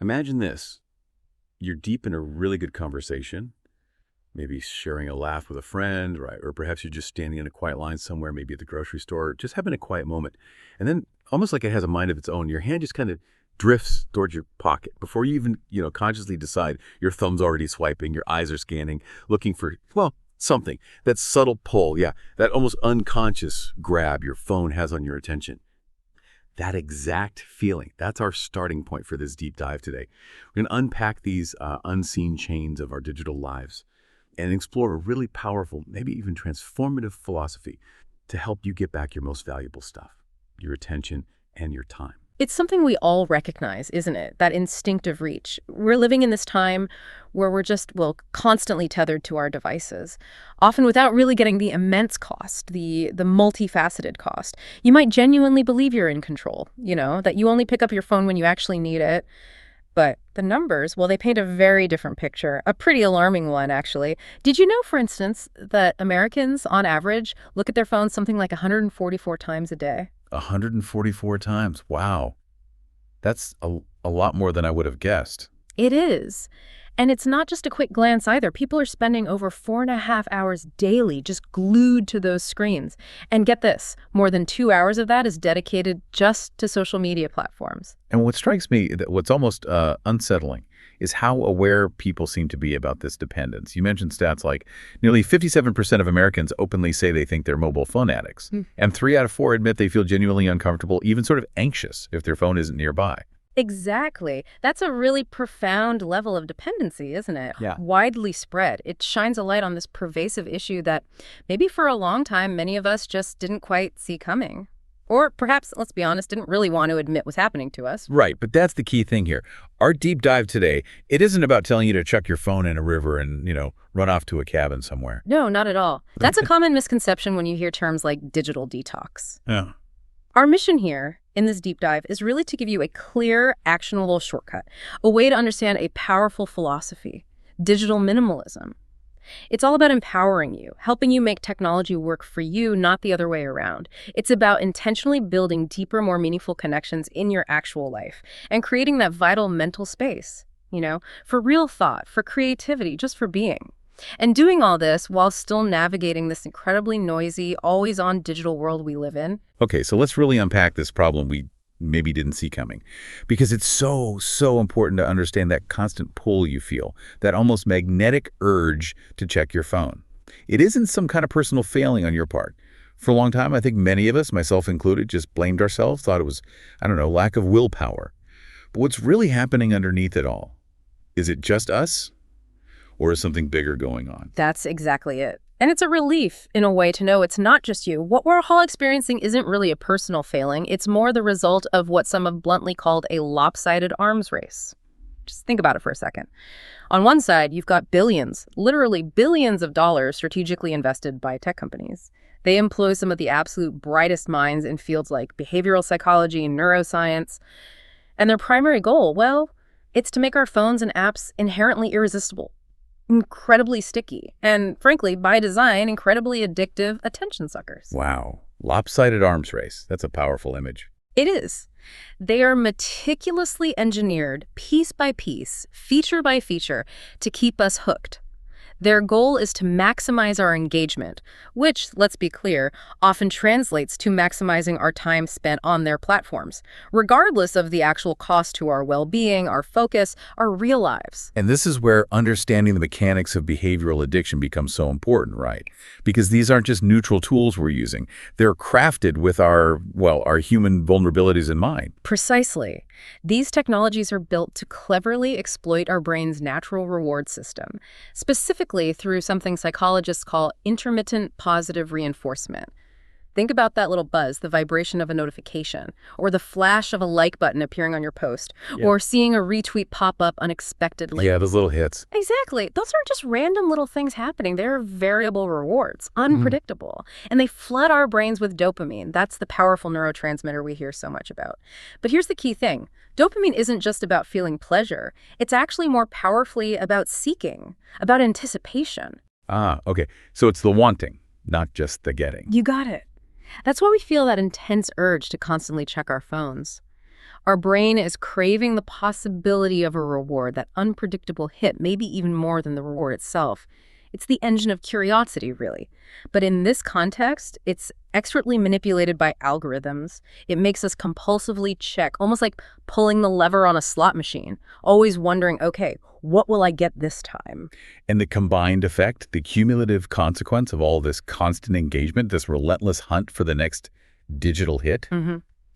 Imagine this. You're deep in a really good conversation, maybe sharing a laugh with a friend, right? Or perhaps you're just standing in a quiet line somewhere, maybe at the grocery store, just having a quiet moment. And then almost like it has a mind of its own, your hand just kind of drifts towards your pocket before you even, consciously decide. Your thumb's already swiping, your eyes are scanning, looking for, well, something. That subtle pull, yeah, that almost unconscious grab your phone has on your attention. That exact feeling, that's our starting point for this deep dive today. We're going to unpack these unseen chains of our digital lives and explore a really powerful, maybe even transformative philosophy to help you get back your most valuable stuff, your attention and your time. It's something we all recognize, isn't it? That instinctive reach. We're living in this time where we're just, well, constantly tethered to our devices, often without really getting the immense cost, the multifaceted cost. You might genuinely believe you're in control, that you only pick up your phone when you actually need it. But the numbers, well, they paint a very different picture, a pretty alarming one, actually. Did you know, for instance, that Americans, on average, look at their phones something like 144 times a day? 144 times. Wow. That's a lot more than I would have guessed. It is. And it's not just a quick glance either. People are spending over 4.5 hours daily just glued to those screens. And get this, more than 2 hours of that is dedicated just to social media platforms. And what strikes me, what's almost unsettling, is how aware people seem to be about this dependence. You mentioned stats like nearly 57% of Americans openly say they think they're mobile phone addicts. And 3 out of 4 admit they feel genuinely uncomfortable, even sort of anxious, if their phone isn't nearby. Exactly. That's a really profound level of dependency, isn't it? Yeah. Widely spread. It shines a light on this pervasive issue that maybe for a long time many of us just didn't quite see coming. Or perhaps, let's be honest, didn't really want to admit was happening to us. Right, but that's the key thing here. Our deep dive today, it isn't about telling you to chuck your phone in a river and, run off to a cabin somewhere. No, not at all. That's a common misconception when you hear terms like digital detox. Yeah. Our mission here in this deep dive is really to give you a clear, actionable shortcut, a way to understand a powerful philosophy, digital minimalism. It's all about empowering you, helping you make technology work for you, not the other way around. It's about intentionally building deeper, more meaningful connections in your actual life and creating that vital mental space, for real thought, for creativity, just for being. And doing all this while still navigating this incredibly noisy, always-on digital world we live in. Okay, so let's really unpack this problem we maybe didn't see coming. Because it's so important to understand that constant pull you feel, that almost magnetic urge to check your phone. It isn't some kind of personal failing on your part. For a long time, I think many of us, myself included, just blamed ourselves, thought it was, lack of willpower. But what's really happening underneath it all? Is it just us? Or is something bigger going on? That's exactly it. And it's a relief, in a way, to know it's not just you. What we're all experiencing isn't really a personal failing. It's more the result of what some have bluntly called a lopsided arms race. Just think about it for a second. On one side, you've got billions, literally billions of dollars strategically invested by tech companies. They employ some of the absolute brightest minds in fields like behavioral psychology and neuroscience. And their primary goal, well, it's to make our phones and apps inherently irresistible, incredibly sticky, and frankly, by design, incredibly addictive attention suckers. Wow. Lopsided arms race. That's a powerful image. It is. They are meticulously engineered, piece by piece, feature by feature, to keep us hooked. Their goal is to maximize our engagement, which, let's be clear, often translates to maximizing our time spent on their platforms, regardless of the actual cost to our well-being, our focus, our real lives. And this is where understanding the mechanics of behavioral addiction becomes so important, right? Because these aren't just neutral tools we're using. They're crafted with our human vulnerabilities in mind. Precisely. These technologies are built to cleverly exploit our brain's natural reward system, specifically through something psychologists call intermittent positive reinforcement. Think about that little buzz, the vibration of a notification, or the flash of a like button appearing on your post, or seeing a retweet pop up unexpectedly. Yeah, those little hits. Exactly. Those aren't just random little things happening. They're variable rewards, unpredictable. And they flood our brains with dopamine. That's the powerful neurotransmitter we hear so much about. But here's the key thing. Dopamine isn't just about feeling pleasure. It's actually more powerfully about seeking, about anticipation. Ah, okay. So it's the wanting, not just the getting. You got it. That's why we feel that intense urge to constantly check our phones. Our brain is craving the possibility of a reward, that unpredictable hit, maybe even more than the reward itself. It's the engine of curiosity, really. But in this context, it's expertly manipulated by algorithms. It makes us compulsively check, almost like pulling the lever on a slot machine, always wondering, okay, what will I get this time? And the combined effect, the cumulative consequence of all this constant engagement, this relentless hunt for the next digital hit,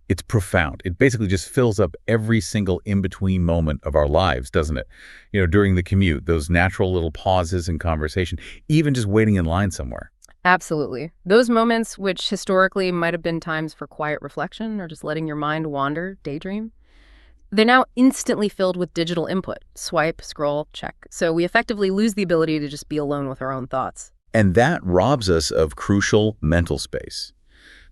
it's profound. It basically just fills up every single in-between moment of our lives, doesn't it? During the commute, those natural little pauses in conversation, even just waiting in line somewhere. Absolutely. Those moments, which historically might have been times for quiet reflection or just letting your mind wander, daydream, they're now instantly filled with digital input. Swipe, scroll, check. So we effectively lose the ability to just be alone with our own thoughts. And that robs us of crucial mental space.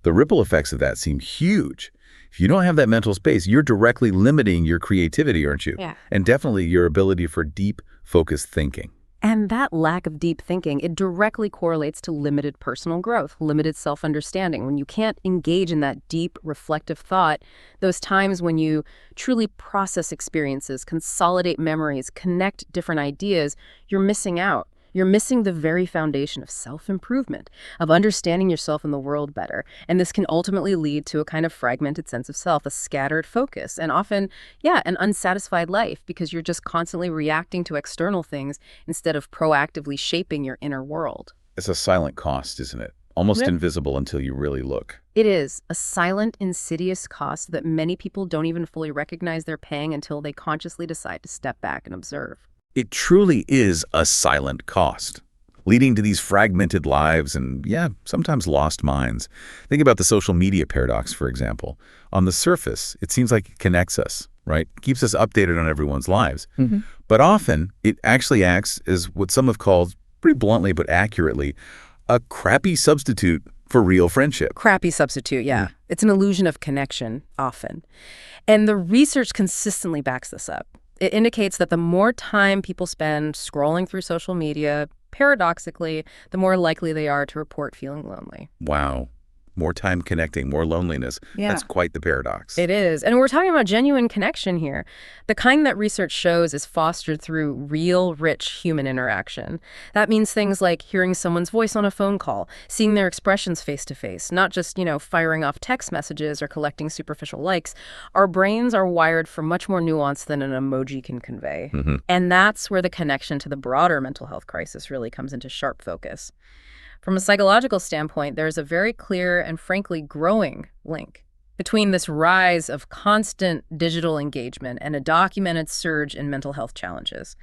The ripple effects of that seem huge. If you don't have that mental space, you're directly limiting your creativity, aren't you? Yeah. And definitely your ability for deep, focused thinking. And that lack of deep thinking, it directly correlates to limited personal growth, limited self-understanding. When you can't engage in that deep, reflective thought, those times when you truly process experiences, consolidate memories, connect different ideas, you're missing out. You're missing the very foundation of self-improvement, of understanding yourself and the world better. And this can ultimately lead to a kind of fragmented sense of self, a scattered focus, and often, an unsatisfied life because you're just constantly reacting to external things instead of proactively shaping your inner world. It's a silent cost, isn't it? Almost Yep. invisible until you really look. It is a silent, insidious cost that many people don't even fully recognize they're paying until they consciously decide to step back and observe. It truly is a silent cost, leading to these fragmented lives and, sometimes lost minds. Think about the social media paradox, for example. On the surface, it seems like it connects us, right? Keeps us updated on everyone's lives. But often, it actually acts as what some have called, pretty bluntly but accurately, a crappy substitute for real friendship. Crappy substitute, yeah. It's an illusion of connection, often. And the research consistently backs this up. It indicates that the more time people spend scrolling through social media, paradoxically, the more likely they are to report feeling lonely. Wow. More time connecting, more loneliness. Yeah. That's quite the paradox. It is. And we're talking about genuine connection here. The kind that research shows is fostered through real, rich human interaction. That means things like hearing someone's voice on a phone call, seeing their expressions face to face, not just, firing off text messages or collecting superficial likes. Our brains are wired for much more nuance than an emoji can convey. And that's where the connection to the broader mental health crisis really comes into sharp focus. From a psychological standpoint, there's a very clear and frankly growing link between this rise of constant digital engagement and a documented surge in mental health challenges.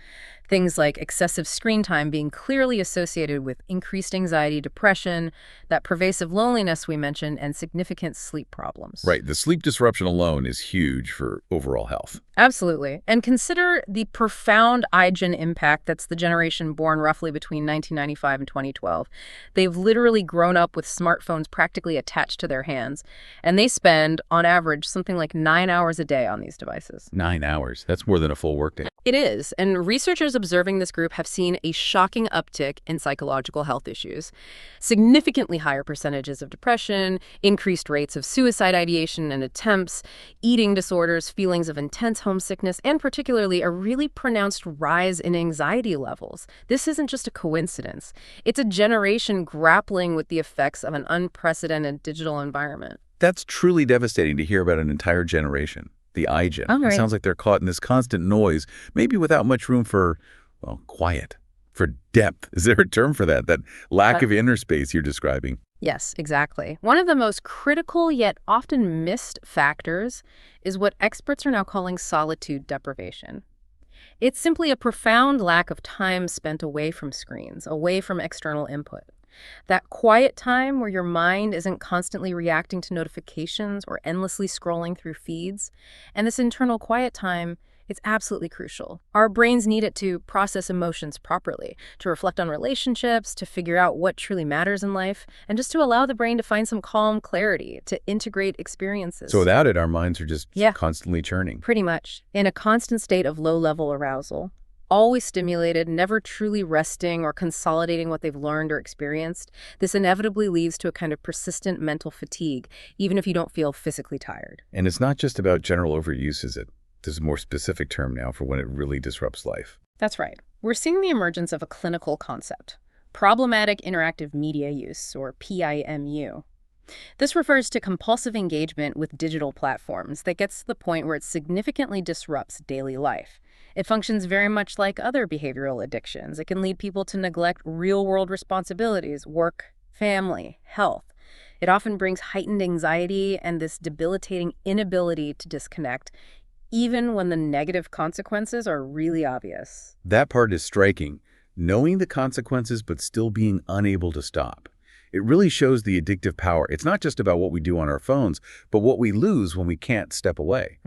Things like excessive screen time being clearly associated with increased anxiety, depression, that pervasive loneliness we mentioned, and significant sleep problems. Right. The sleep disruption alone is huge for overall health. Absolutely. And consider the profound iGen impact that's the generation born roughly between 1995 and 2012. They've literally grown up with smartphones practically attached to their hands, and they spend, on average, something like 9 hours a day on these devices. 9 hours. That's more than a full workday. It is, and researchers observing this group have seen a shocking uptick in psychological health issues. Significantly higher percentages of depression, increased rates of suicide ideation and attempts, eating disorders, feelings of intense homesickness, and particularly a really pronounced rise in anxiety levels. This isn't just a coincidence. It's a generation grappling with the effects of an unprecedented digital environment. That's truly devastating to hear about an entire generation. The iGen. Oh, right. It sounds like they're caught in this constant noise, maybe without much room for, quiet, for depth. Is there a term for that? That lack of inner space you're describing? Yes, exactly. One of the most critical yet often missed factors is what experts are now calling solitude deprivation. It's simply a profound lack of time spent away from screens, away from external input. That quiet time where your mind isn't constantly reacting to notifications or endlessly scrolling through feeds. And this internal quiet time, it's absolutely crucial. Our brains need it to process emotions properly, to reflect on relationships, to figure out what truly matters in life, and just to allow the brain to find some calm clarity, to integrate experiences. So without it, our minds are just Yeah. constantly churning. Pretty much. In a constant state of low-level arousal. always stimulated, never truly resting or consolidating what they've learned or experienced, this inevitably leads to a kind of persistent mental fatigue, even if you don't feel physically tired. And it's not just about general overuse, is it? There's a more specific term now for when it really disrupts life. That's right. We're seeing the emergence of a clinical concept, problematic interactive media use, or PIMU. This refers to compulsive engagement with digital platforms that gets to the point where it significantly disrupts daily life. It functions very much like other behavioral addictions. It can lead people to neglect real-world responsibilities, work, family, health. It often brings heightened anxiety and this debilitating inability to disconnect, even when the negative consequences are really obvious. That part is striking. Knowing the consequences but still being unable to stop. It really shows the addictive power. It's not just about what we do on our phones, but what we lose when we can't step away.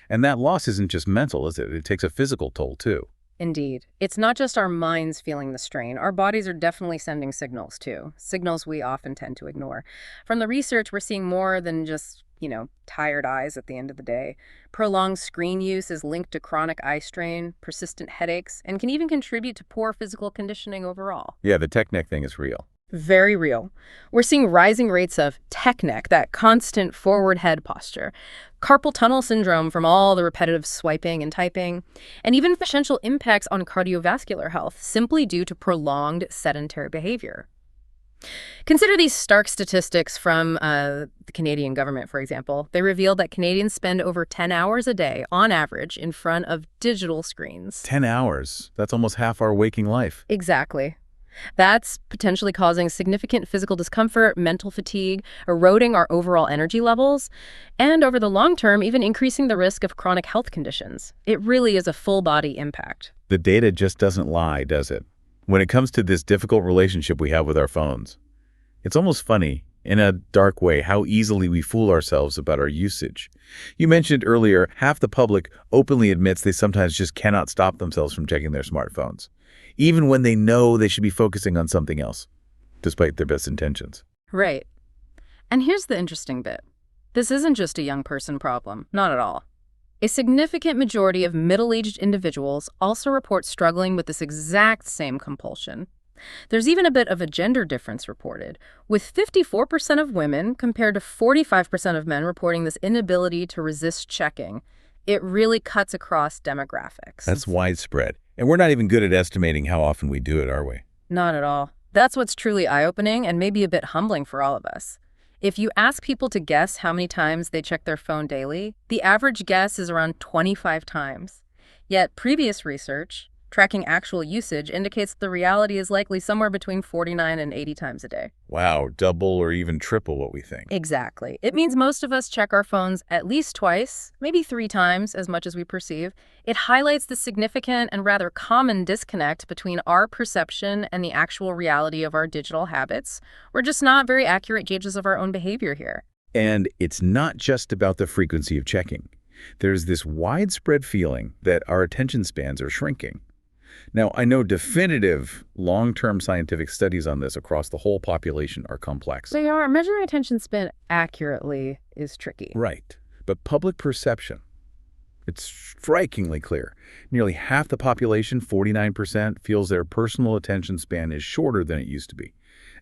And that loss isn't just mental, is it? It takes a physical toll, too. Indeed. It's not just our minds feeling the strain. Our bodies are definitely sending signals, too. Signals we often tend to ignore. From the research, we're seeing more than just, tired eyes at the end of the day. Prolonged screen use is linked to chronic eye strain, persistent headaches, and can even contribute to poor physical conditioning overall. Yeah, the tech neck thing is real. Very real. We're seeing rising rates of tech neck, that constant forward head posture, carpal tunnel syndrome from all the repetitive swiping and typing, and even potential impacts on cardiovascular health simply due to prolonged sedentary behavior. Consider these stark statistics from the Canadian government, for example. They revealed that Canadians spend over 10 hours a day, on average, in front of digital screens. 10 hours. That's almost half our waking life. Exactly. That's potentially causing significant physical discomfort, mental fatigue, eroding our overall energy levels, and over the long term, even increasing the risk of chronic health conditions. It really is a full-body impact. The data just doesn't lie, does it? When it comes to this difficult relationship we have with our phones. It's almost funny, in a dark way, how easily we fool ourselves about our usage. You mentioned earlier, half the public openly admits they sometimes just cannot stop themselves from checking their smartphones, even when they know they should be focusing on something else, despite their best intentions. Right. And here's the interesting bit. This isn't just a young person problem, not at all. A significant majority of middle-aged individuals also report struggling with this exact same compulsion. There's even a bit of a gender difference reported, with 54% of women compared to 45% of men reporting this inability to resist checking. It really cuts across demographics. That's widespread. And we're not even good at estimating how often we do it, are we? Not at all. That's what's truly eye-opening and maybe a bit humbling for all of us. If you ask people to guess how many times they check their phone daily, the average guess is around 25 times. Yet previous research, tracking actual usage, indicates the reality is likely somewhere between 49 and 80 times a day. Wow, double or even triple what we think. Exactly. It means most of us check our phones at least twice, maybe 3 times as much as we perceive. It highlights the significant and rather common disconnect between our perception and the actual reality of our digital habits. We're just not very accurate gauges of our own behavior here. And it's not just about the frequency of checking. There's this widespread feeling that our attention spans are shrinking. Now, I know definitive long-term scientific studies on this across the whole population are complex. They are. Measuring attention span accurately is tricky. Right. But public perception, it's strikingly clear. Nearly half the population, 49%, feels their personal attention span is shorter than it used to be.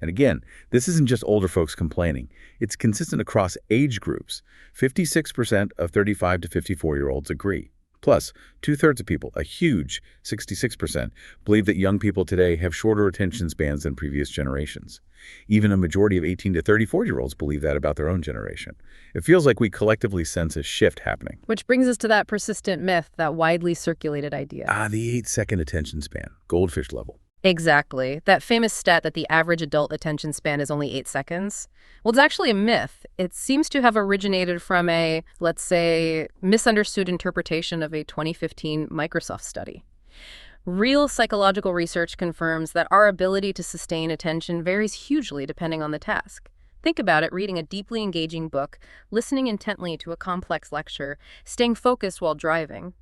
And again, this isn't just older folks complaining. It's consistent across age groups. 56% of 35 to 54-year-olds agree. Plus, 2/3 of people, a huge 66%, believe that young people today have shorter attention spans than previous generations. Even a majority of 18 to 34-year-olds believe that about their own generation. It feels like we collectively sense a shift happening. Which brings us to that persistent myth, that widely circulated idea. The 8-second attention span, goldfish level. Exactly. That famous stat that the average adult attention span is only 8 seconds. Well, it's actually a myth. It seems to have originated from a, let's say, misunderstood interpretation of a 2015 Microsoft study. Real psychological research confirms that our ability to sustain attention varies hugely depending on the task. Think about it: reading a deeply engaging book, listening intently to a complex lecture, staying focused while driving.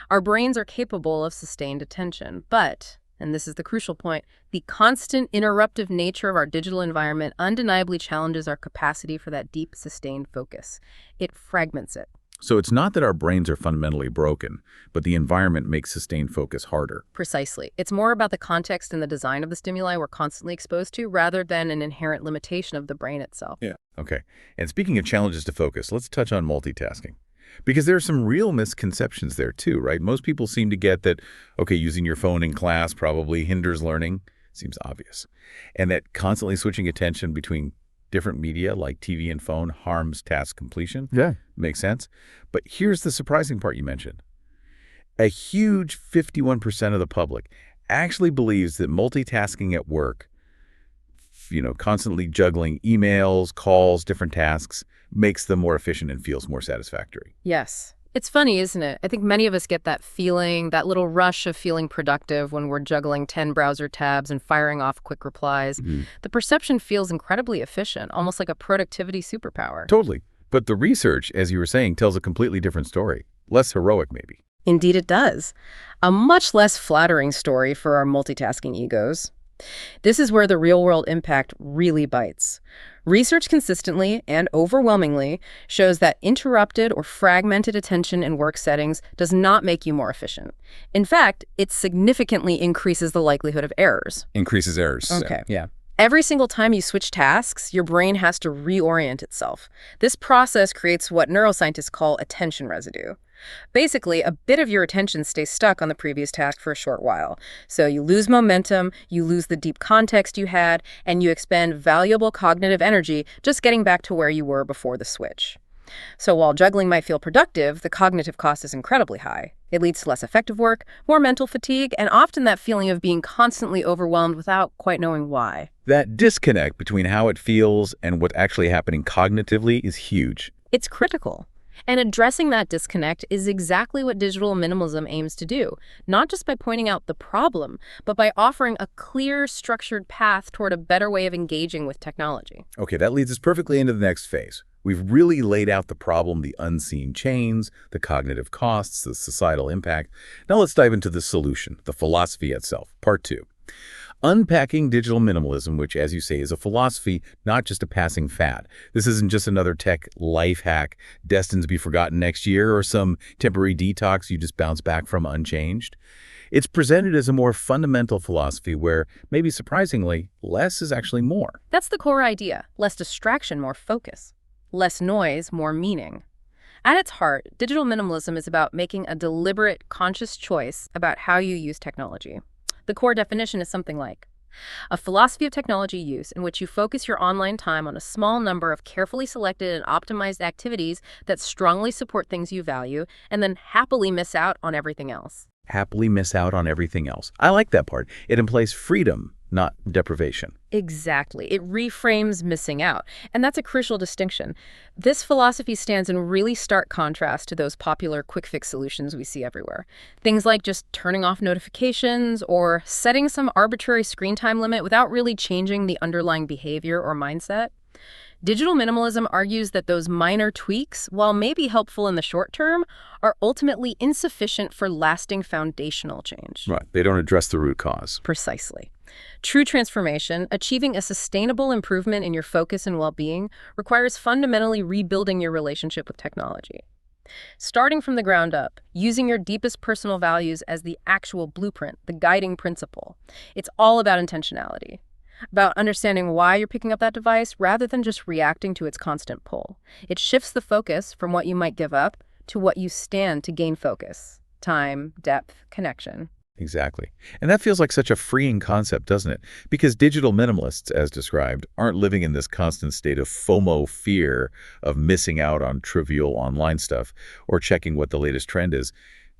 Our brains are capable of sustained attention, but, and this is the crucial point, the constant interruptive nature of our digital environment undeniably challenges our capacity for that deep, sustained focus. It fragments it. So it's not that our brains are fundamentally broken, but the environment makes sustained focus harder. Precisely. It's more about the context and the design of the stimuli we're constantly exposed to rather than an inherent limitation of the brain itself. Yeah. Okay. And speaking of challenges to focus, let's touch on multitasking. Because there are some real misconceptions there too, right? Most people seem to get that, okay, using your phone in class probably hinders learning. Seems obvious. And that constantly switching attention between different media like TV and phone harms task completion. Yeah. Makes sense. But here's the surprising part you mentioned. A huge 51% of the public actually believes that multitasking at work, constantly juggling emails, calls, different tasks, makes them more efficient and feels more satisfactory. Yes. It's funny, isn't it? I think many of us get that feeling, that little rush of feeling productive when we're juggling 10 browser tabs and firing off quick replies. The perception feels incredibly efficient, almost like a productivity superpower. Totally. But the research, as you were saying, tells a completely different story. Less heroic, maybe. Indeed it does. A much less flattering story for our multitasking egos. This is where the real-world impact really bites. Research consistently and overwhelmingly shows that interrupted or fragmented attention in work settings does not make you more efficient. In fact, it significantly increases the likelihood of errors. Increases errors. Okay. Yeah. Every single time you switch tasks, your brain has to reorient itself. This process creates what neuroscientists call attention residue. Basically, a bit of your attention stays stuck on the previous task for a short while. So you lose momentum, you lose the deep context you had, and you expend valuable cognitive energy just getting back to where you were before the switch. So while juggling might feel productive, the cognitive cost is incredibly high. It leads to less effective work, more mental fatigue, and often that feeling of being constantly overwhelmed without quite knowing why. That disconnect between how it feels and what's actually happening cognitively is huge. It's critical. And addressing that disconnect is exactly what digital minimalism aims to do, not just by pointing out the problem, but by offering a clear, structured path toward a better way of engaging with technology. Okay, that leads us perfectly into the next phase. We've really laid out the problem, the unseen chains, the cognitive costs, the societal impact. Now let's dive into the solution, the philosophy itself, part 2. Unpacking digital minimalism, which, as you say, is a philosophy, not just a passing fad. This isn't just another tech life hack destined to be forgotten next year or some temporary detox you just bounce back from unchanged. It's presented as a more fundamental philosophy where, maybe surprisingly, less is actually more. That's the core idea. Less distraction, more focus. Less noise, more meaning. At its heart, digital minimalism is about making a deliberate, conscious choice about how you use technology. The core definition is something like a philosophy of technology use in which you focus your online time on a small number of carefully selected and optimized activities that strongly support things you value, and then happily miss out on everything else. Happily miss out on everything else. I like that part. It implies freedom, not deprivation. Exactly. It reframes missing out. And that's a crucial distinction. This philosophy stands in really stark contrast to those popular quick-fix solutions we see everywhere. Things like just turning off notifications or setting some arbitrary screen time limit without really changing the underlying behavior or mindset. Digital minimalism argues that those minor tweaks, while maybe helpful in the short term, are ultimately insufficient for lasting foundational change. Right. They don't address the root cause. Precisely. True transformation, achieving a sustainable improvement in your focus and well-being, requires fundamentally rebuilding your relationship with technology. Starting from the ground up, using your deepest personal values as the actual blueprint, the guiding principle. It's all about intentionality. About understanding why you're picking up that device rather than just reacting to its constant pull. It shifts the focus from what you might give up to what you stand to gain focus. Time, depth, connection. Exactly. And that feels like such a freeing concept, doesn't it? Because digital minimalists, as described, aren't living in this constant state of FOMO fear of missing out on trivial online stuff or checking what the latest trend is.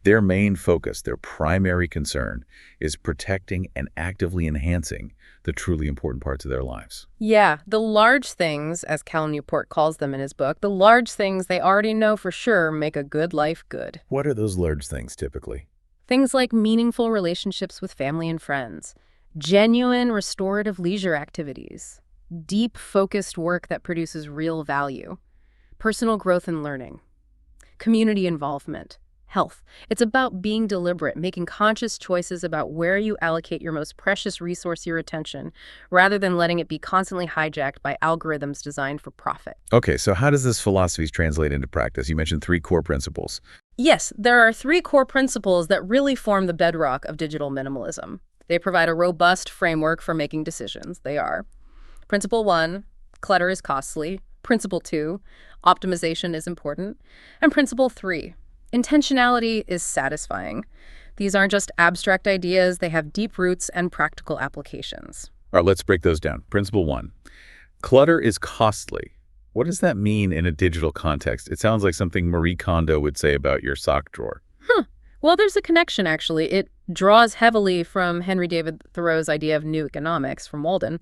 Their main focus, their primary concern, is protecting and actively enhancing the truly important parts of their lives. Yeah, the large things, as Cal Newport calls them in his book, the large things they already know for sure make a good life good. What are those large things typically? Things like meaningful relationships with family and friends, genuine restorative leisure activities, deep focused work that produces real value, personal growth and learning, community involvement, health. It's about being deliberate, making conscious choices about where you allocate your most precious resource, your attention, rather than letting it be constantly hijacked by algorithms designed for profit. Okay, so how does this philosophy translate into practice? You mentioned 3 core principles. Yes, there are 3 core principles that really form the bedrock of digital minimalism. They provide a robust framework for making decisions. They are: Principle 1, clutter is costly. Principle 2, optimization is important. And Principle 3, intentionality is satisfying. These aren't just abstract ideas, they have deep roots and practical applications. All right, let's break those down. Principle 1, clutter is costly. What does that mean in a digital context? It sounds like something Marie Kondo would say about your sock drawer. Well, there's a connection, actually. It draws heavily from Henry David Thoreau's idea of new economics from Walden.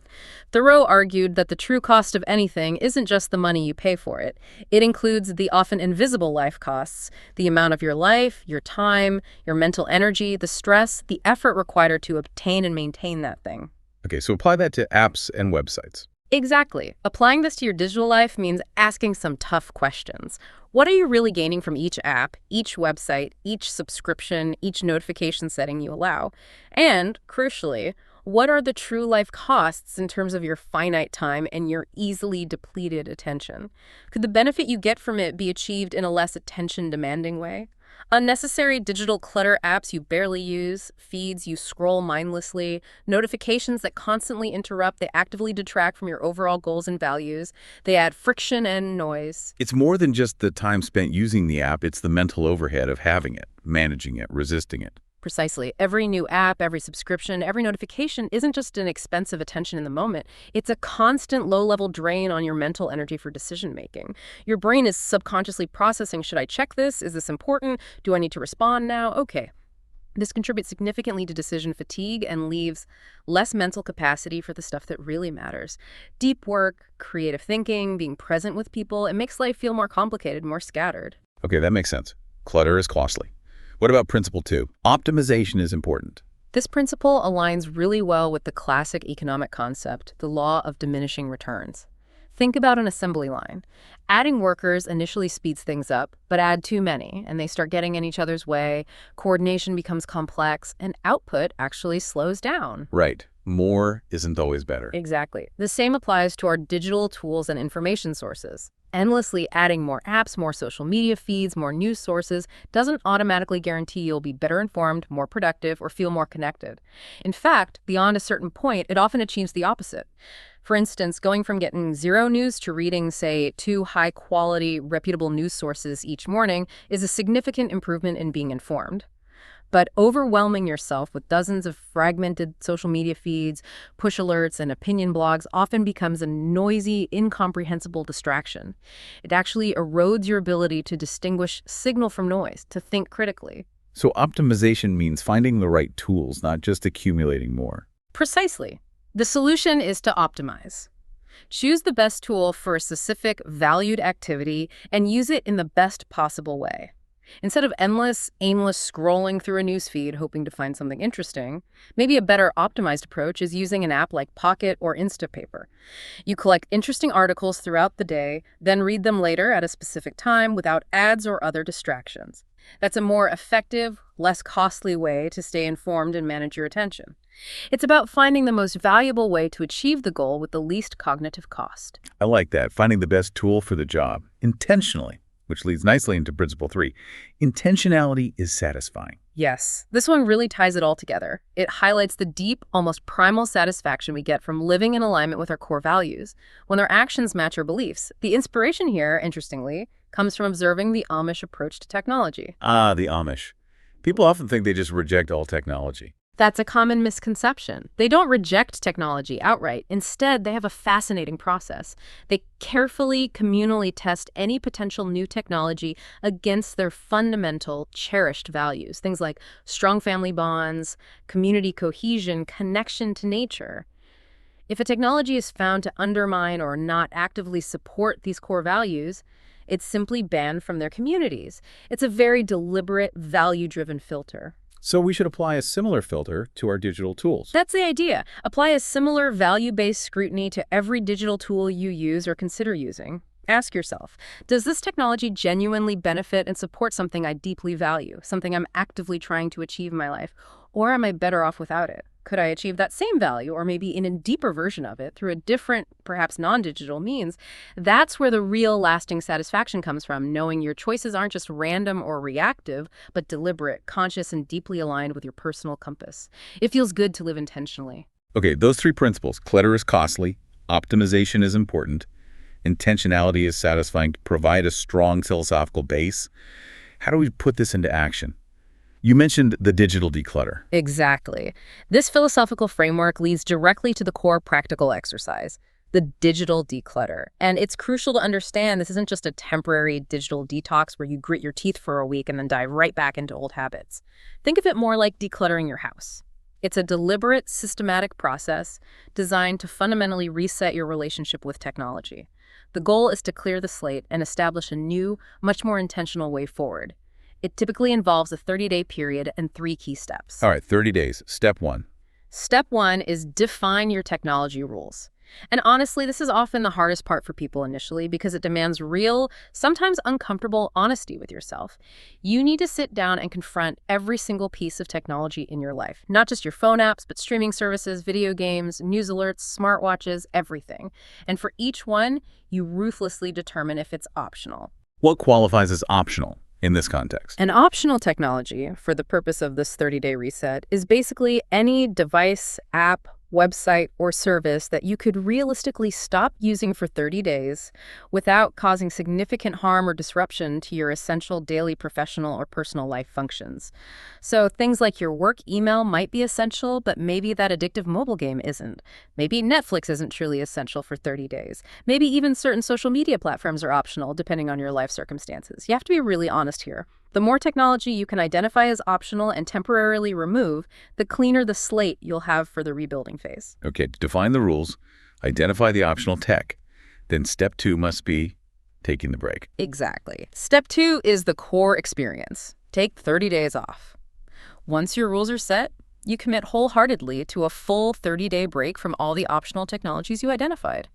Thoreau argued that the true cost of anything isn't just the money you pay for it. It includes the often invisible life costs, the amount of your life, your time, your mental energy, the stress, the effort required to obtain and maintain that thing. Okay, so apply that to apps and websites. Exactly. Applying this to your digital life means asking some tough questions. What are you really gaining from each app, each website, each subscription, each notification setting you allow? And, crucially, what are the true life costs in terms of your finite time and your easily depleted attention? Could the benefit you get from it be achieved in a less attention-demanding way? Unnecessary digital clutter apps you barely use, feeds you scroll mindlessly, notifications that constantly interrupt, they actively detract from your overall goals and values. They add friction and noise. It's more than just the time spent using the app, it's the mental overhead of having it, managing it, resisting it. Precisely. Every new app, every subscription, every notification isn't just an expensive attention in the moment. It's a constant low-level drain on your mental energy for decision-making. Your brain is subconsciously processing, should I check this? Is this important? Do I need to respond now? Okay. This contributes significantly to decision fatigue and leaves less mental capacity for the stuff that really matters. Deep work, creative thinking, being present with people, it makes life feel more complicated, more scattered. Okay, that makes sense. Clutter is costly. What about principle 2? Optimization is important. This principle aligns really well with the classic economic concept, the law of diminishing returns. Think about an assembly line. Adding workers initially speeds things up, but add too many, and they start getting in each other's way, coordination becomes complex, and output actually slows down. Right. More isn't always better. Exactly. The same applies to our digital tools and information sources. Endlessly adding more apps, more social media feeds, more news sources doesn't automatically guarantee you'll be better informed, more productive, or feel more connected. In fact, beyond a certain point, it often achieves the opposite. For instance, going from getting 0 news to reading, say, 2 high-quality, reputable news sources each morning is a significant improvement in being informed. But overwhelming yourself with dozens of fragmented social media feeds, push alerts, and opinion blogs often becomes a noisy, incomprehensible distraction. It actually erodes your ability to distinguish signal from noise, to think critically. So optimization means finding the right tools, not just accumulating more. Precisely. The solution is to optimize. Choose the best tool for a specific, valued activity and use it in the best possible way. Instead of endless, aimless scrolling through a newsfeed hoping to find something interesting, maybe a better optimized approach is using an app like Pocket or Instapaper. You collect interesting articles throughout the day, then read them later at a specific time without ads or other distractions. That's a more effective, less costly way to stay informed and manage your attention. It's about finding the most valuable way to achieve the goal with the least cognitive cost. I like that, finding the best tool for the job, intentionally. Which leads nicely into principle 3. Intentionality is satisfying. Yes, this one really ties it all together. It highlights the deep, almost primal satisfaction we get from living in alignment with our core values, when our actions match our beliefs. The inspiration here, interestingly, comes from observing the Amish approach to technology. Ah, the Amish. People often think they just reject all technology. That's a common misconception. They don't reject technology outright. Instead, they have a fascinating process. They carefully, communally test any potential new technology against their fundamental, cherished values. Things like strong family bonds, community cohesion, connection to nature. If a technology is found to undermine or not actively support these core values, it's simply banned from their communities. It's a very deliberate, value-driven filter. So we should apply a similar filter to our digital tools. That's the idea. Apply a similar value-based scrutiny to every digital tool you use or consider using. Ask yourself, does this technology genuinely benefit and support something I deeply value, something I'm actively trying to achieve in my life, or am I better off without it? Could I achieve that same value, or maybe in a deeper version of it, through a different, perhaps non-digital means? That's where the real lasting satisfaction comes from, knowing your choices aren't just random or reactive, but deliberate, conscious, and deeply aligned with your personal compass. It feels good to live intentionally. Okay, those three principles: clutter is costly, optimization is important, intentionality is satisfying, to provide a strong philosophical base. How do we put this into action? You mentioned the digital declutter. Exactly. This philosophical framework leads directly to the core practical exercise, the digital declutter. And it's crucial to understand this isn't just a temporary digital detox where you grit your teeth for a week and then dive right back into old habits. Think of it more like decluttering your house. It's a deliberate, systematic process designed to fundamentally reset your relationship with technology. The goal is to clear the slate and establish a new, much more intentional way forward. It typically involves a 30-day period and 3 key steps. All right, 30 days. Step 1. Step 1 is define your technology rules. And honestly, this is often the hardest part for people initially because it demands real, sometimes uncomfortable honesty with yourself. You need to sit down and confront every single piece of technology in your life, not just your phone apps, but streaming services, video games, news alerts, smartwatches, everything. And for each one, you ruthlessly determine if it's optional. What qualifies as optional in this context? An optional technology, for the purpose of this 30-day reset, is basically any device, app, website, or service that you could realistically stop using for 30 days without causing significant harm or disruption to your essential daily professional or personal life functions. So things like your work email might be essential, but maybe that addictive mobile game isn't. Maybe Netflix isn't truly essential for 30 days. Maybe even certain social media platforms are optional, depending on your life circumstances. You have to be really honest here. The more technology you can identify as optional and temporarily remove, the cleaner the slate you'll have for the rebuilding phase. Okay, define the rules, identify the optional tech. Then step 2 must be taking the break. Exactly. Step 2 is the core experience. Take 30 days off. Once your rules are set, you commit wholeheartedly to a full 30-day break from all the optional technologies you identified.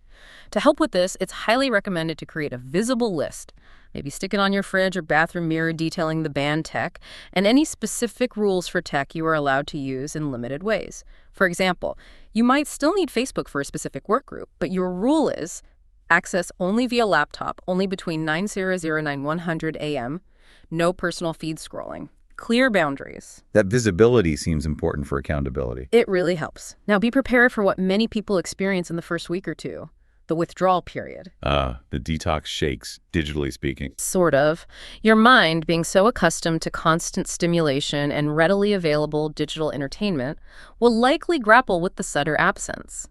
To help with this, it's highly recommended to create a visible list. Maybe stick it on your fridge or bathroom mirror detailing the banned tech and any specific rules for tech you are allowed to use in limited ways. For example, you might still need Facebook for a specific work group, but your rule is access only via laptop, only between 9:00 and 100 a.m., no personal feed scrolling. Clear boundaries. That visibility seems important for accountability. It really helps. Now be prepared for what many people experience in the first week or two. The withdrawal period. The detox shakes, digitally speaking. Sort of. Your mind, being so accustomed to constant stimulation and readily available digital entertainment, will likely grapple with the sudden absence.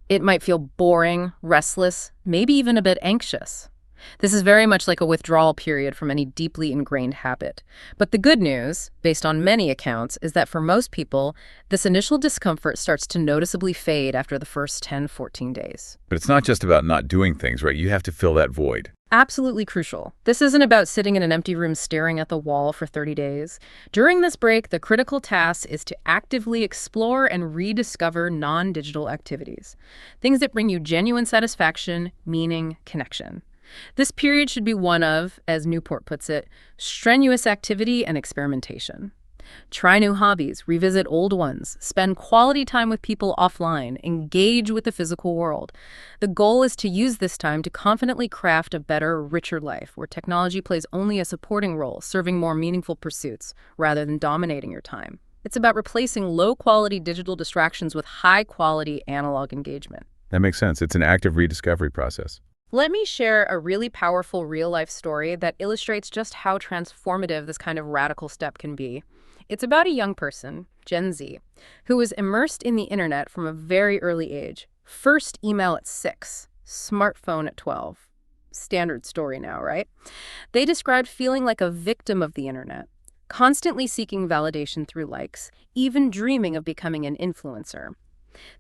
It might feel boring, restless, maybe even a bit anxious. This is very much like a withdrawal period from any deeply ingrained habit. But the good news, based on many accounts, is that for most people, this initial discomfort starts to noticeably fade after the first 10-14 days. But it's not just about not doing things, right? You have to fill that void. Absolutely crucial. This isn't about sitting in an empty room staring at the wall for 30 days. During this break, the critical task is to actively explore and rediscover non-digital activities. Things that bring you genuine satisfaction, meaning, connection. This period should be one of, as Newport puts it, strenuous activity and experimentation. Try new hobbies, revisit old ones, spend quality time with people offline, engage with the physical world. The goal is to use this time to confidently craft a better, richer life where technology plays only a supporting role, serving more meaningful pursuits rather than dominating your time. It's about replacing low-quality digital distractions with high-quality analog engagement. That makes sense. It's an active rediscovery process. Let me share a really powerful real-life story that illustrates just how transformative this kind of radical step can be. It's about a young person, Gen Z, who was immersed in the internet from a very early age. First email at 6, smartphone at 12. Standard story now, right? They described feeling like a victim of the internet, constantly seeking validation through likes, even dreaming of becoming an influencer.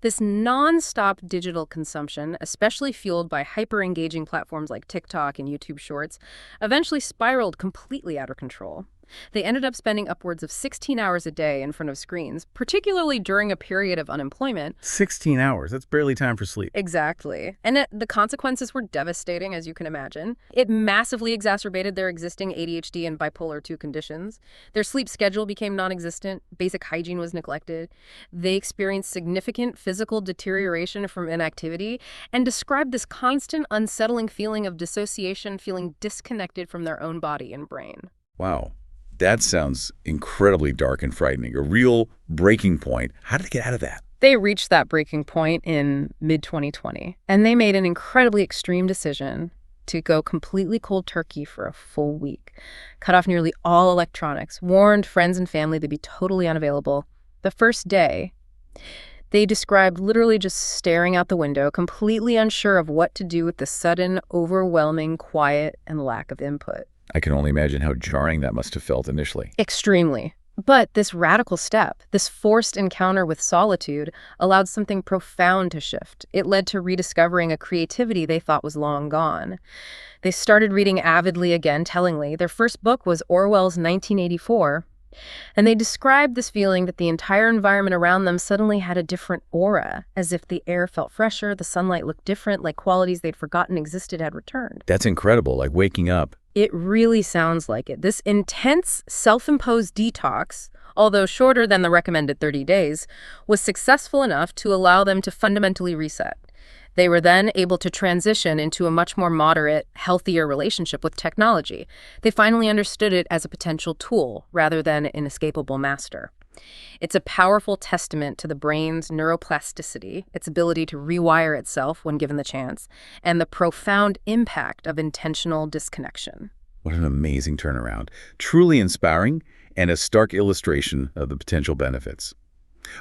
This non-stop digital consumption, especially fueled by hyper-engaging platforms like TikTok and YouTube Shorts, eventually spiraled completely out of control. They ended up spending upwards of 16 hours a day in front of screens, particularly during a period of unemployment. 16 hours. That's barely time for sleep. Exactly. And the consequences were devastating, as you can imagine. It massively exacerbated their existing ADHD and bipolar II conditions. Their sleep schedule became non-existent. Basic hygiene was neglected. They experienced significant physical deterioration from inactivity and described this constant, unsettling feeling of dissociation, feeling disconnected from their own body and brain. Wow. That sounds incredibly dark and frightening. A real breaking point. How did they get out of that? They reached that breaking point in mid-2020, and they made an incredibly extreme decision to go completely cold turkey for a full week, cut off nearly all electronics, warned friends and family they'd be totally unavailable. The first day, they described literally just staring out the window, completely unsure of what to do with the sudden, overwhelming quiet and lack of input. I can only imagine how jarring that must have felt initially. Extremely. But this radical step, this forced encounter with solitude, allowed something profound to shift. It led to rediscovering a creativity they thought was long gone. They started reading avidly again, tellingly. Their first book was Orwell's 1984, and they described this feeling that the entire environment around them suddenly had a different aura, as if the air felt fresher, the sunlight looked different, like qualities they'd forgotten existed had returned. That's incredible, like waking up. It really sounds like it. This intense, self-imposed detox, although shorter than the recommended 30 days, was successful enough to allow them to fundamentally reset. They were then able to transition into a much more moderate, healthier relationship with technology. They finally understood it as a potential tool rather than an inescapable master. It's a powerful testament to the brain's neuroplasticity, its ability to rewire itself when given the chance, and the profound impact of intentional disconnection. What an amazing turnaround. Truly inspiring and a stark illustration of the potential benefits.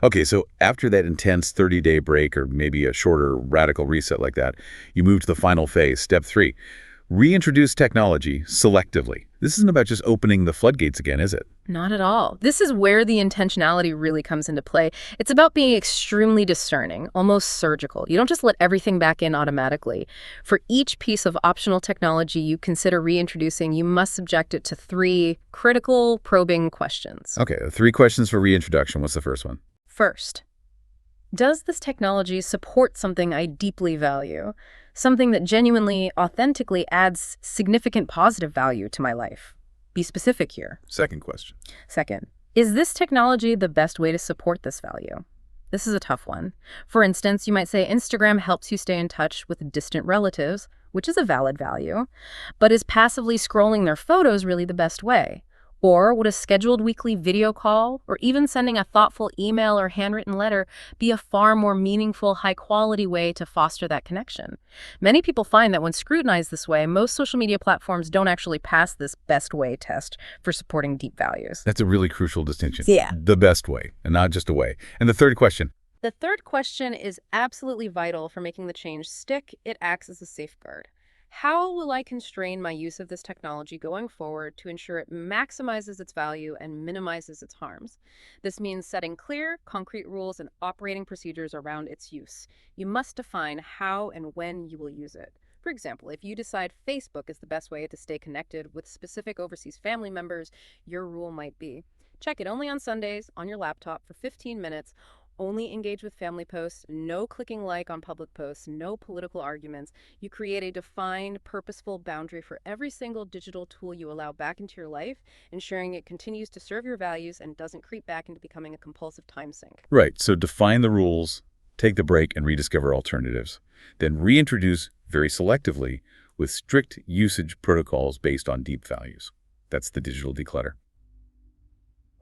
Okay, so after that intense 30-day break or maybe a shorter radical reset like that, you move to the final phase, step 3. Reintroduce technology selectively. This isn't about just opening the floodgates again, is it? Not at all. This is where the intentionality really comes into play. It's about being extremely discerning, almost surgical. You don't just let everything back in automatically. For each piece of optional technology you consider reintroducing, you must subject it to 3 critical, probing questions. Okay, 3 questions for reintroduction. What's the first one? First, does this technology support something I deeply value? Something that genuinely, authentically adds significant positive value to my life? Be specific here. Second question. Second, is this technology the best way to support this value? This is a tough one. For instance, you might say Instagram helps you stay in touch with distant relatives, which is a valid value, but is passively scrolling their photos really the best way? Or would a scheduled weekly video call, or even sending a thoughtful email or handwritten letter, be a far more meaningful, high-quality way to foster that connection? Many people find that when scrutinized this way, most social media platforms don't actually pass this best way test for supporting deep values. That's a really crucial distinction. Yeah. The best way, and not just a way. And the third question. The third question is absolutely vital for making the change stick. It acts as a safeguard. How will I constrain my use of this technology going forward to ensure it maximizes its value and minimizes its harms? This means setting clear, concrete rules and operating procedures around its use. You must define how and when you will use it. For example, if you decide Facebook is the best way to stay connected with specific overseas family members, your rule might be, check it only on Sundays on your laptop for 15 minutes, only engage with family posts, no clicking like on public posts, no political arguments. You create a defined, purposeful boundary for every single digital tool you allow back into your life, ensuring it continues to serve your values and doesn't creep back into becoming a compulsive time sink. Right, so define the rules, take the break, and rediscover alternatives. Then reintroduce very selectively with strict usage protocols based on deep values. That's the digital declutter.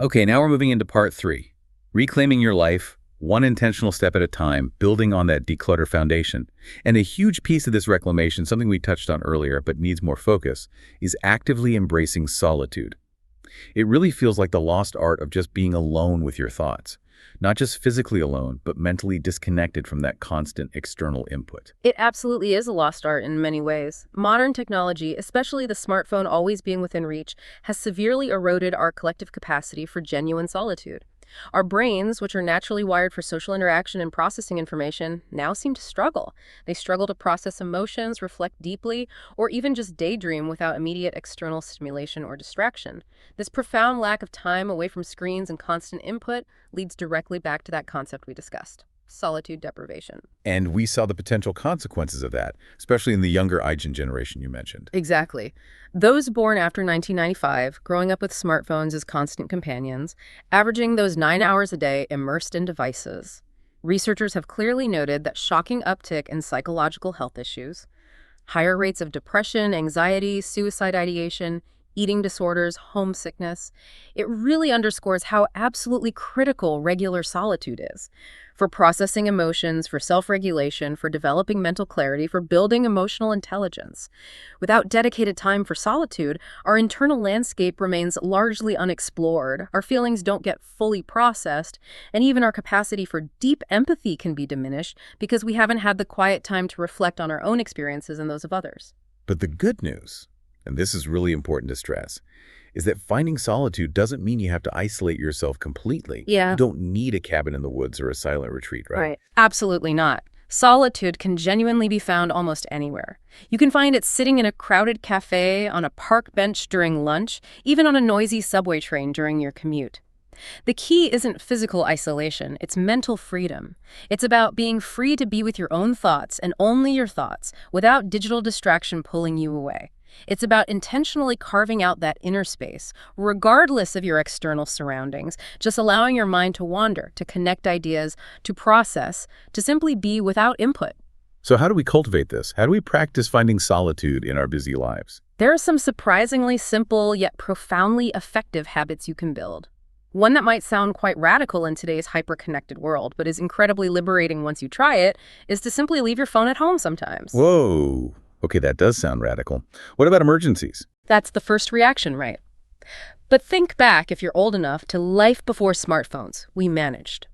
Okay, now we're moving into part 3. Reclaiming your life, one intentional step at a time, building on that declutter foundation. And a huge piece of this reclamation, something we touched on earlier but needs more focus, is actively embracing solitude. It really feels like the lost art of just being alone with your thoughts. Not just physically alone, but mentally disconnected from that constant external input. It absolutely is a lost art in many ways. Modern technology, especially the smartphone always being within reach, has severely eroded our collective capacity for genuine solitude. Our brains, which are naturally wired for social interaction and processing information, now seem to struggle. They struggle to process emotions, reflect deeply, or even just daydream without immediate external stimulation or distraction. This profound lack of time away from screens and constant input leads directly back to that concept we discussed: solitude deprivation. And we saw the potential consequences of that, especially in the younger iGen generation you mentioned. Exactly. Those born after 1995, growing up with smartphones as constant companions, averaging those 9 hours a day immersed in devices. Researchers have clearly noted that shocking uptick in psychological health issues, higher rates of depression, anxiety, suicide ideation, eating disorders, homesickness. It really underscores how absolutely critical regular solitude is for processing emotions, for self-regulation, for developing mental clarity, for building emotional intelligence. Without dedicated time for solitude, our internal landscape remains largely unexplored, our feelings don't get fully processed, and even our capacity for deep empathy can be diminished because we haven't had the quiet time to reflect on our own experiences and those of others. But the good news, and this is really important to stress, is that finding solitude doesn't mean you have to isolate yourself completely. Yeah. You don't need a cabin in the woods or a silent retreat, right? Absolutely not. Solitude can genuinely be found almost anywhere. You can find it sitting in a crowded cafe, on a park bench during lunch, even on a noisy subway train during your commute. The key isn't physical isolation, it's mental freedom. It's about being free to be with your own thoughts and only your thoughts, without digital distraction pulling you away. It's about intentionally carving out that inner space, regardless of your external surroundings, just allowing your mind to wander, to connect ideas, to process, to simply be without input. So how do we cultivate this? How do we practice finding solitude in our busy lives? There are some surprisingly simple yet profoundly effective habits you can build. One that might sound quite radical in today's hyper-connected world, but is incredibly liberating once you try it, is to simply leave your phone at home sometimes. Whoa. Okay, that does sound radical. What about emergencies? That's the first reaction, right? But think back, if you're old enough, to life before smartphones. We managed.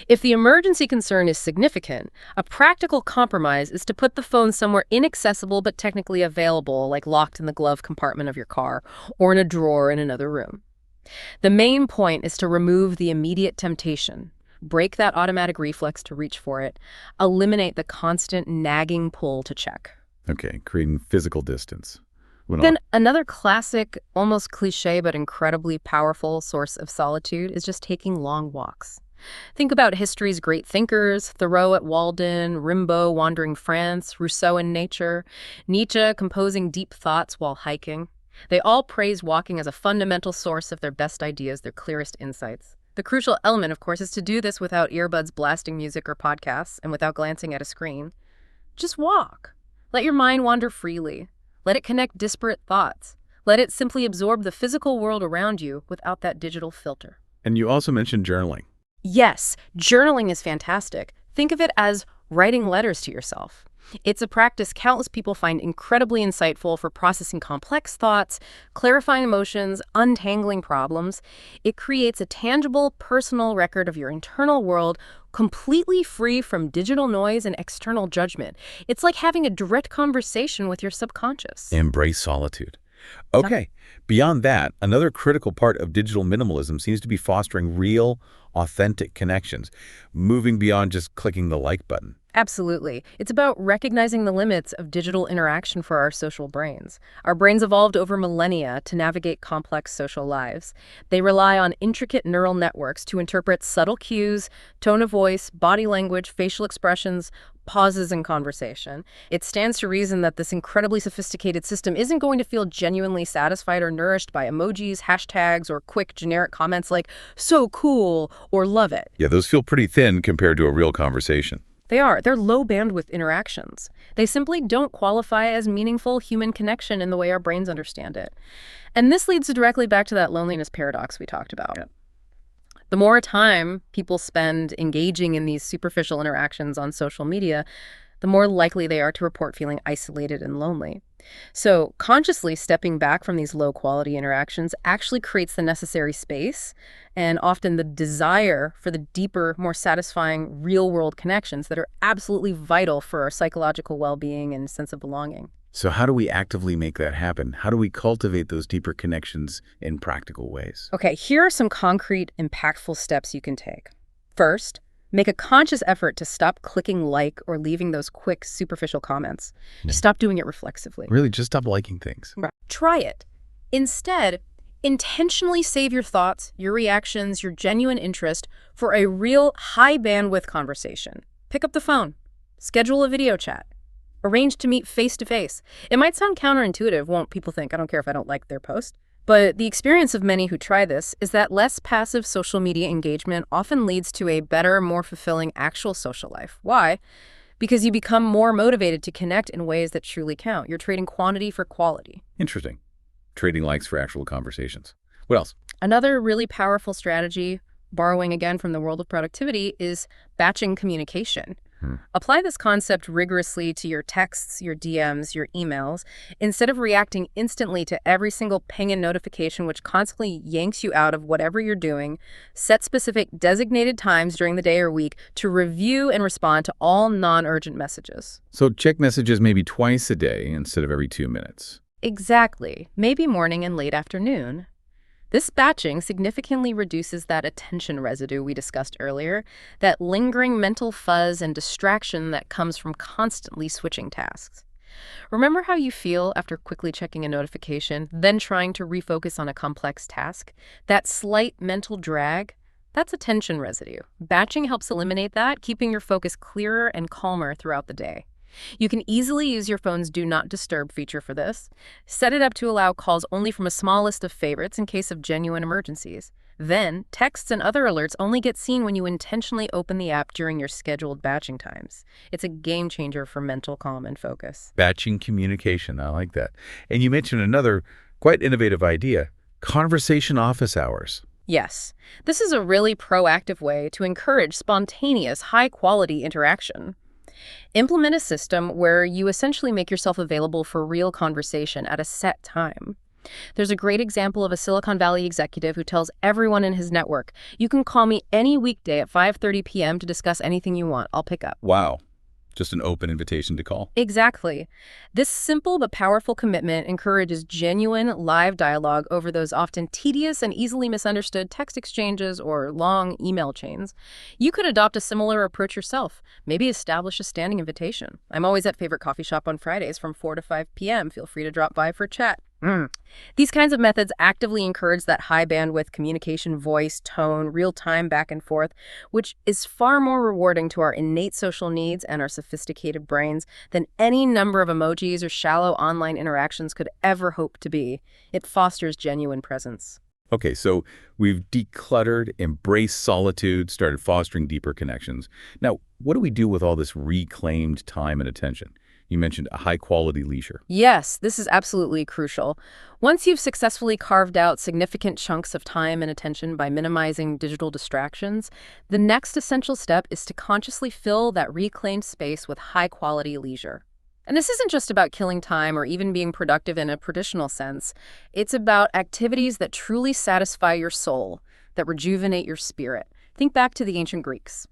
If the emergency concern is significant, a practical compromise is to put the phone somewhere inaccessible but technically available, like locked in the glove compartment of your car or in a drawer in another room. The main point is to remove the immediate temptation, break that automatic reflex to reach for it, eliminate the constant nagging pull to check. Okay, creating physical distance. Then another classic, almost cliche but incredibly powerful source of solitude is just taking long walks. Think about history's great thinkers: Thoreau at Walden, Rimbaud wandering France, Rousseau in nature, Nietzsche composing deep thoughts while hiking. They all praise walking as a fundamental source of their best ideas, their clearest insights. The crucial element, of course, is to do this without earbuds blasting music or podcasts and without glancing at a screen. Just walk. Let your mind wander freely. Let it connect disparate thoughts. Let it simply absorb the physical world around you without that digital filter. And you also mentioned journaling. Yes, journaling is fantastic. Think of it as writing letters to yourself. It's a practice countless people find incredibly insightful for processing complex thoughts, clarifying emotions, untangling problems. It creates a tangible, personal record of your internal world, completely free from digital noise and external judgment. It's like having a direct conversation with your subconscious. Embrace solitude. Okay, beyond that, another critical part of digital minimalism seems to be fostering real, authentic connections, moving beyond just clicking the like button. Absolutely. It's about recognizing the limits of digital interaction for our social brains. Our brains evolved over millennia to navigate complex social lives. They rely on intricate neural networks to interpret subtle cues, tone of voice, body language, facial expressions, pauses in conversation. It stands to reason that this incredibly sophisticated system isn't going to feel genuinely satisfied or nourished by emojis, hashtags, or quick generic comments like "so cool" or "love it." Yeah, those feel pretty thin compared to a real conversation. They are. They're low bandwidth interactions. They simply don't qualify as meaningful human connection in the way our brains understand it. And this leads directly back to that loneliness paradox we talked about. Yeah. The more time people spend engaging in these superficial interactions on social media, the more likely they are to report feeling isolated and lonely. So consciously stepping back from these low-quality interactions actually creates the necessary space and often the desire for the deeper, more satisfying real-world connections that are absolutely vital for our psychological well-being and sense of belonging. So how do we actively make that happen? How do we cultivate those deeper connections in practical ways? Okay, here are some concrete, impactful steps you can take. First, make a conscious effort to stop clicking like or leaving those quick, superficial comments. Just stop doing it reflexively. Really, just stop liking things. Right. Try it. Instead, intentionally save your thoughts, your reactions, your genuine interest for a real high-bandwidth conversation. Pick up the phone. Schedule a video chat. Arrange to meet face-to-face. It might sound counterintuitive, won't people think? I don't care if I don't like their post. But the experience of many who try this is that less passive social media engagement often leads to a better, more fulfilling actual social life. Why? Because you become more motivated to connect in ways that truly count. You're trading quantity for quality. Interesting. Trading likes for actual conversations. What else? Another really powerful strategy, borrowing again from the world of productivity, is batching communication. Apply this concept rigorously to your texts, your DMs, your emails. Instead of reacting instantly to every single ping and notification which constantly yanks you out of whatever you're doing, set specific designated times during the day or week to review and respond to all non-urgent messages. So check messages maybe twice a day instead of every 2 minutes. Exactly. Maybe morning and late afternoon. This batching significantly reduces that attention residue we discussed earlier, that lingering mental fuzz and distraction that comes from constantly switching tasks. Remember how you feel after quickly checking a notification, then trying to refocus on a complex task? That slight mental drag? That's attention residue. Batching helps eliminate that, keeping your focus clearer and calmer throughout the day. You can easily use your phone's Do Not Disturb feature for this. Set it up to allow calls only from a small list of favorites in case of genuine emergencies. Then, texts and other alerts only get seen when you intentionally open the app during your scheduled batching times. It's a game changer for mental calm and focus. Batching communication, I like that. And you mentioned another quite innovative idea, conversation office hours. Yes, this is a really proactive way to encourage spontaneous, high-quality interaction. Implement a system where you essentially make yourself available for real conversation at a set time. There's a great example of a Silicon Valley executive who tells everyone in his network, "You can call me any weekday at 5:30 p.m. to discuss anything you want. I'll pick up." Wow. Just an open invitation to call. Exactly. This simple but powerful commitment encourages genuine live dialogue over those often tedious and easily misunderstood text exchanges or long email chains. You could adopt a similar approach yourself. Maybe establish a standing invitation. "I'm always at favorite coffee shop on Fridays from 4 to 5 p.m. Feel free to drop by for a chat." These kinds of methods actively encourage that high bandwidth communication, voice, tone, real-time back and forth, which is far more rewarding to our innate social needs and our sophisticated brains than any number of emojis or shallow online interactions could ever hope to be. It fosters genuine presence. Okay, so we've decluttered, embraced solitude, started fostering deeper connections. Now, what do we do with all this reclaimed time and attention? You mentioned a high-quality leisure. Yes, this is absolutely crucial. Once you've successfully carved out significant chunks of time and attention by minimizing digital distractions, the next essential step is to consciously fill that reclaimed space with high-quality leisure. And this isn't just about killing time or even being productive in a traditional sense. It's about activities that truly satisfy your soul, that rejuvenate your spirit. Think back to the ancient Greeks.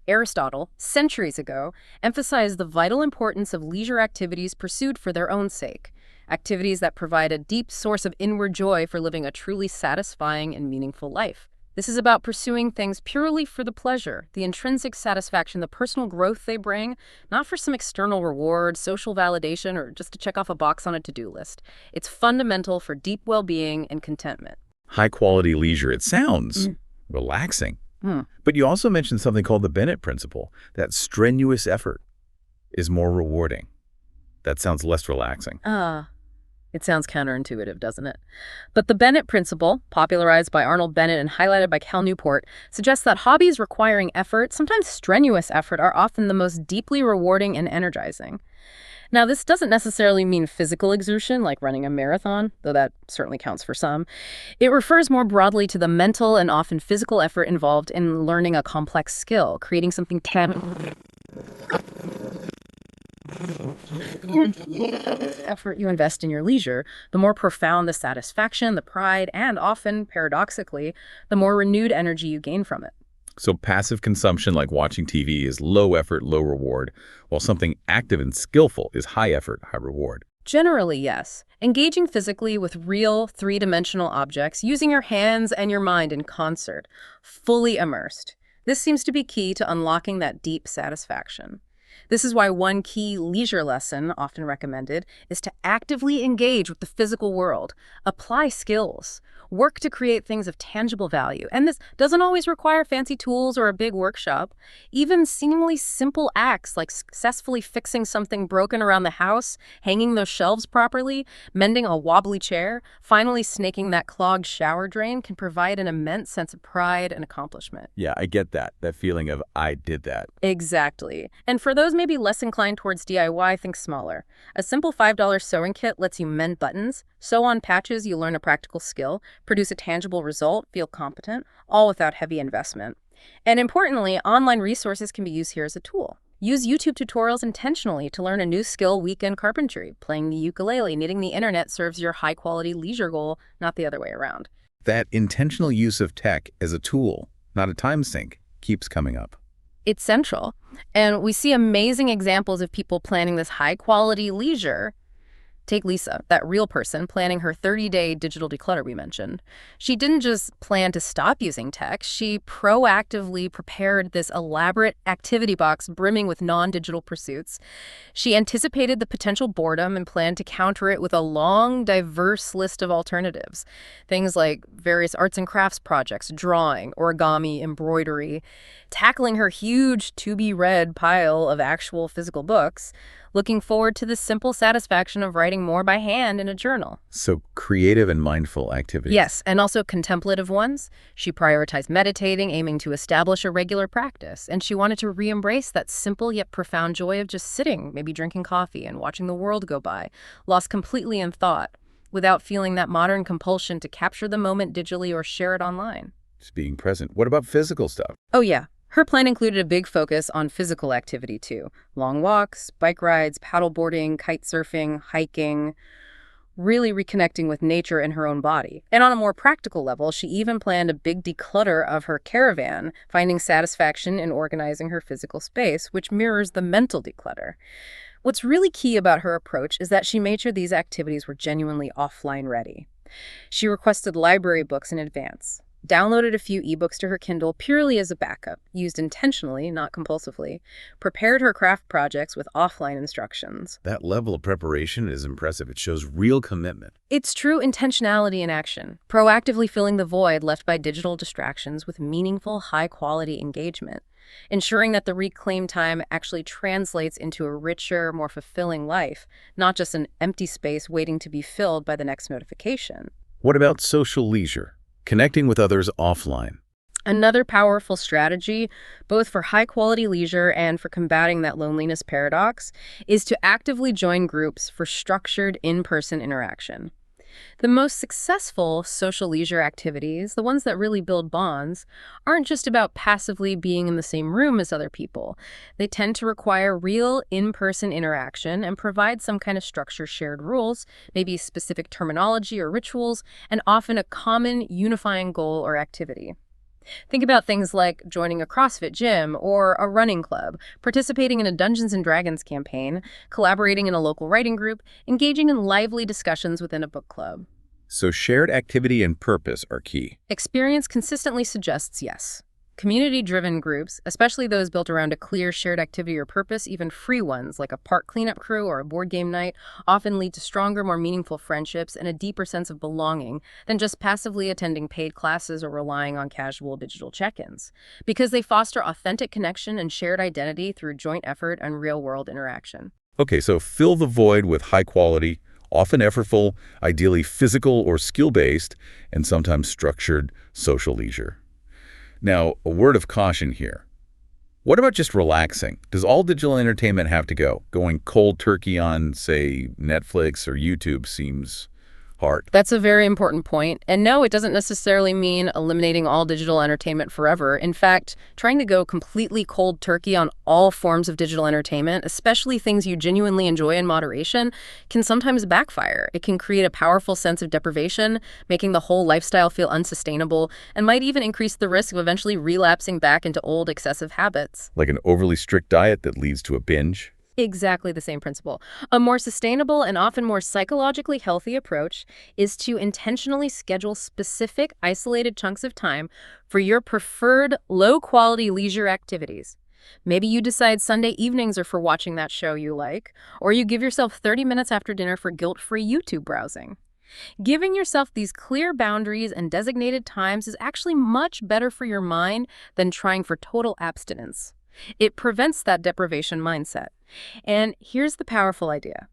Aristotle, centuries ago, emphasized the vital importance of leisure activities pursued for their own sake, activities that provide a deep source of inward joy for living a truly satisfying and meaningful life. This is about pursuing things purely for the pleasure, the intrinsic satisfaction, the personal growth they bring, not for some external reward, social validation, or just to check off a box on a to-do list. It's fundamental for deep well-being and contentment. High-quality leisure. It sounds relaxing. But you also mentioned something called the Bennett principle, that strenuous effort is more rewarding. That sounds less relaxing. It sounds counterintuitive, doesn't it? But the Bennett principle, popularized by Arnold Bennett and highlighted by Cal Newport, suggests that hobbies requiring effort, sometimes strenuous effort, are often the most deeply rewarding and energizing. Now, this doesn't necessarily mean physical exertion, like running a marathon, though that certainly counts for some. It refers more broadly to the mental and often physical effort involved in learning a complex skill, creating something tangible. Effort you invest in your leisure, the more profound the satisfaction, the pride, and often, paradoxically, the more renewed energy you gain from it. So passive consumption like watching TV is low effort, low reward, while something active and skillful is high effort, high reward. Generally, yes. Engaging physically with real, three-dimensional objects, using your hands and your mind in concert, fully immersed. This seems to be key to unlocking that deep satisfaction. This is why one key leisure lesson, often recommended, is to actively engage with the physical world, apply skills, work to create things of tangible value. And this doesn't always require fancy tools or a big workshop. Even seemingly simple acts like successfully fixing something broken around the house, hanging those shelves properly, mending a wobbly chair, finally snaking that clogged shower drain can provide an immense sense of pride and accomplishment. Yeah, I get that feeling of I did that. Exactly. And for those maybe less inclined towards DIY, think smaller. A simple $5 sewing kit lets you mend buttons, sew on patches, you learn a practical skill, produce a tangible result, feel competent, all without heavy investment. And importantly, online resources can be used here as a tool. Use YouTube tutorials intentionally to learn a new skill: weekend carpentry, playing the ukulele, knitting the internet serves your high-quality leisure goal, not the other way around. That intentional use of tech as a tool, not a time sink, keeps coming up. It's central. And we see amazing examples of people planning this high-quality leisure. Take Lisa, that real person planning her 30-day digital declutter we mentioned. She didn't just plan to stop using tech, she proactively prepared this elaborate activity box brimming with non-digital pursuits. She anticipated the potential boredom and planned to counter it with a long, diverse list of alternatives. Things like various arts and crafts projects, drawing, origami, embroidery, tackling her huge to-be-read pile of actual physical books, looking forward to the simple satisfaction of writing more by hand in a journal. So creative and mindful activities. Yes, and also contemplative ones. She prioritized meditating, aiming to establish a regular practice, and she wanted to re-embrace that simple yet profound joy of just sitting, maybe drinking coffee and watching the world go by, lost completely in thought, without feeling that modern compulsion to capture the moment digitally or share it online. Just being present. What about physical stuff? Oh yeah. Her plan included a big focus on physical activity, too. Long walks, bike rides, paddleboarding, kite surfing, hiking, really reconnecting with nature and her own body. And on a more practical level, she even planned a big declutter of her caravan, finding satisfaction in organizing her physical space, which mirrors the mental declutter. What's really key about her approach is that she made sure these activities were genuinely offline ready. She requested library books in advance, downloaded a few ebooks to her Kindle purely as a backup, used intentionally, not compulsively, prepared her craft projects with offline instructions. That level of preparation is impressive. It shows real commitment. It's true intentionality in action, proactively filling the void left by digital distractions with meaningful, high-quality engagement, ensuring that the reclaimed time actually translates into a richer, more fulfilling life, not just an empty space waiting to be filled by the next notification. What about social leisure? Connecting with others offline. Another powerful strategy, both for high-quality leisure and for combating that loneliness paradox, is to actively join groups for structured in-person interaction. The most successful social leisure activities, the ones that really build bonds, aren't just about passively being in the same room as other people. They tend to require real in-person interaction and provide some kind of structure, shared rules, maybe specific terminology or rituals, and often a common unifying goal or activity. Think about things like joining a CrossFit gym or a running club, participating in a Dungeons & Dragons campaign, collaborating in a local writing group, engaging in lively discussions within a book club. So shared activity and purpose are key. Experience consistently suggests yes. Community-driven groups, especially those built around a clear shared activity or purpose, even free ones like a park cleanup crew or a board game night, often lead to stronger, more meaningful friendships and a deeper sense of belonging than just passively attending paid classes or relying on casual digital check-ins, because they foster authentic connection and shared identity through joint effort and real-world interaction. Okay, so fill the void with high quality, often effortful, ideally physical or skill-based, and sometimes structured social leisure. Now, a word of caution here. What about just relaxing? Does all digital entertainment have to go? Going cold turkey on, say, Netflix or YouTube seems hard. That's a very important point. And no, it doesn't necessarily mean eliminating all digital entertainment forever. In fact, trying to go completely cold turkey on all forms of digital entertainment, especially things you genuinely enjoy in moderation, can sometimes backfire. It can create a powerful sense of deprivation, making the whole lifestyle feel unsustainable, and might even increase the risk of eventually relapsing back into old excessive habits. Like an overly strict diet that leads to a binge? Exactly the same principle. A more sustainable and often more psychologically healthy approach is to intentionally schedule specific, isolated chunks of time for your preferred low-quality leisure activities. Maybe you decide Sunday evenings are for watching that show you like, or you give yourself 30 minutes after dinner for guilt-free YouTube browsing. Giving yourself these clear boundaries and designated times is actually much better for your mind than trying for total abstinence. It prevents that deprivation mindset. And here's the powerful idea.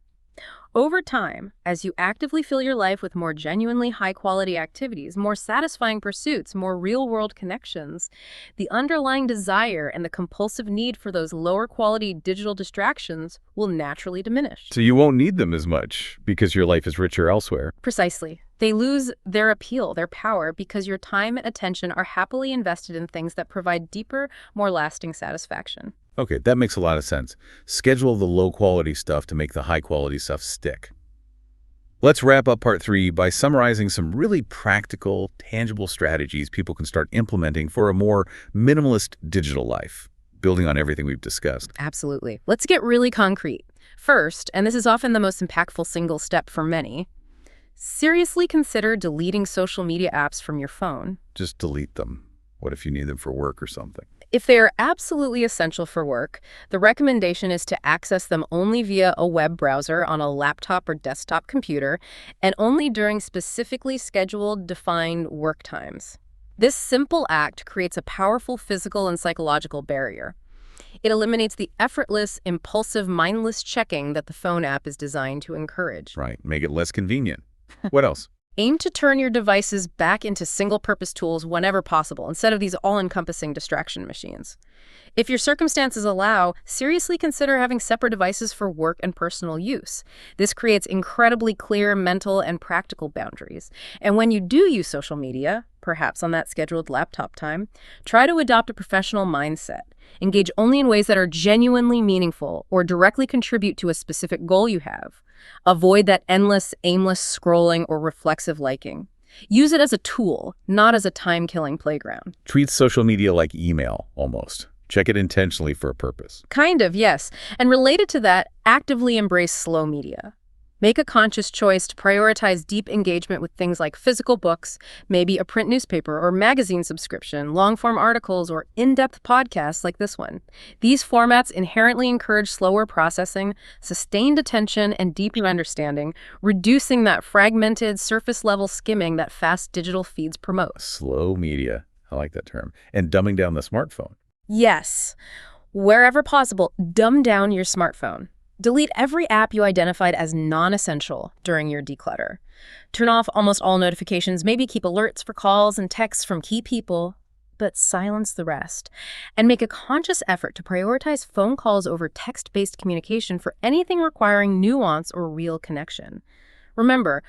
Over time, as you actively fill your life with more genuinely high-quality activities, more satisfying pursuits, more real-world connections, the underlying desire and the compulsive need for those lower-quality digital distractions will naturally diminish. So you won't need them as much because your life is richer elsewhere. Precisely. They lose their appeal, their power, because your time and attention are happily invested in things that provide deeper, more lasting satisfaction. Okay, that makes a lot of sense. Schedule the low-quality stuff to make the high-quality stuff stick. Let's wrap up part 3 by summarizing some really practical, tangible strategies people can start implementing for a more minimalist digital life, building on everything we've discussed. Absolutely. Let's get really concrete. First, and this is often the most impactful single step for many, seriously consider deleting social media apps from your phone. Just delete them. What if you need them for work or something? If they are absolutely essential for work, the recommendation is to access them only via a web browser on a laptop or desktop computer, and only during specifically scheduled, defined work times. This simple act creates a powerful physical and psychological barrier. It eliminates the effortless, impulsive, mindless checking that the phone app is designed to encourage. Right, make it less convenient. What else? Aim to turn your devices back into single-purpose tools whenever possible, instead of these all-encompassing distraction machines. If your circumstances allow, seriously consider having separate devices for work and personal use. This creates incredibly clear mental and practical boundaries. And when you do use social media, perhaps on that scheduled laptop time, try to adopt a professional mindset. Engage only in ways that are genuinely meaningful or directly contribute to a specific goal you have. Avoid that endless, aimless scrolling or reflexive liking. Use it as a tool, not as a time-killing playground. Treat social media like email, almost. Check it intentionally for a purpose. Kind of, yes. And related to that, actively embrace slow media. Make a conscious choice to prioritize deep engagement with things like physical books, maybe a print newspaper or magazine subscription, long-form articles, or in-depth podcasts like this one. These formats inherently encourage slower processing, sustained attention, and deeper understanding, reducing that fragmented, surface-level skimming that fast digital feeds promote. Slow media. I like that term. And dumbing down the smartphone. Yes. Wherever possible, dumb down your smartphone. Delete every app you identified as non-essential during your declutter. Turn off almost all notifications, maybe keep alerts for calls and texts from key people, but silence the rest. And make a conscious effort to prioritize phone calls over text-based communication for anything requiring nuance or real connection. Remember,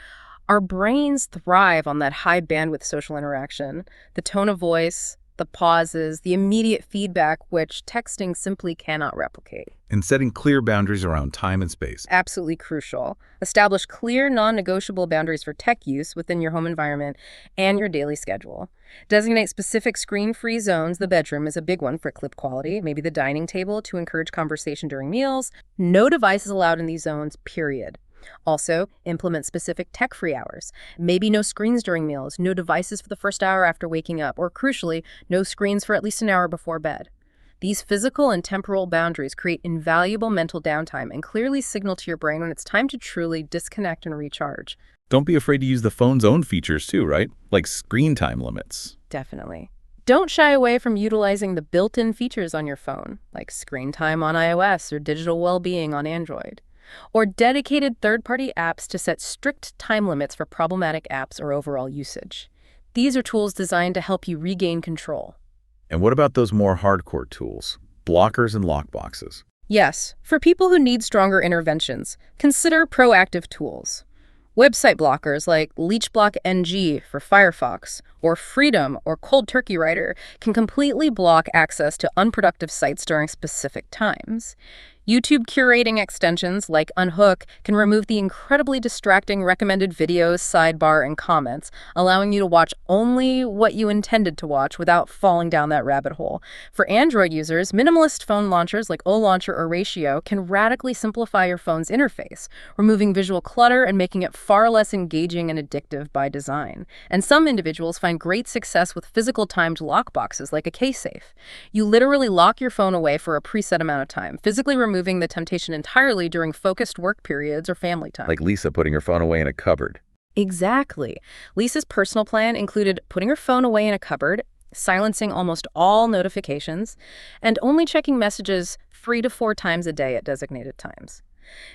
our brains thrive on that high bandwidth social interaction, the tone of voice, the pauses, the immediate feedback, which texting simply cannot replicate. And setting clear boundaries around time and space. Absolutely crucial. Establish clear, non-negotiable boundaries for tech use within your home environment and your daily schedule. Designate specific screen-free zones. The bedroom is a big one for clip quality, maybe the dining table to encourage conversation during meals. No devices allowed in these zones, period. Also, implement specific tech-free hours. Maybe no screens during meals, no devices for the first hour after waking up, or crucially, no screens for at least an hour before bed. These physical and temporal boundaries create invaluable mental downtime and clearly signal to your brain when it's time to truly disconnect and recharge. Don't be afraid to use the phone's own features too, right? Like screen time limits. Definitely. Don't shy away from utilizing the built-in features on your phone, like screen time on iOS or digital well-being on Android. Or dedicated third-party apps to set strict time limits for problematic apps or overall usage. These are tools designed to help you regain control. And what about those more hardcore tools? Blockers and lockboxes. Yes, for people who need stronger interventions, consider proactive tools. Website blockers like LeechBlock NG for Firefox, or Freedom or Cold Turkey Writer can completely block access to unproductive sites during specific times. YouTube curating extensions like Unhook can remove the incredibly distracting recommended videos, sidebar, and comments, allowing you to watch only what you intended to watch without falling down that rabbit hole. For Android users, minimalist phone launchers like O-Launcher or Ratio can radically simplify your phone's interface, removing visual clutter and making it far less engaging and addictive by design. And some individuals find great success with physical timed lock boxes like a K-Safe. You literally lock your phone away for a preset amount of time, physically removing the temptation entirely during focused work periods or family time. Like Lisa putting her phone away in a cupboard. Exactly. Lisa's personal plan included putting her phone away in a cupboard, silencing almost all notifications, and only checking messages 3 to 4 times a day at designated times.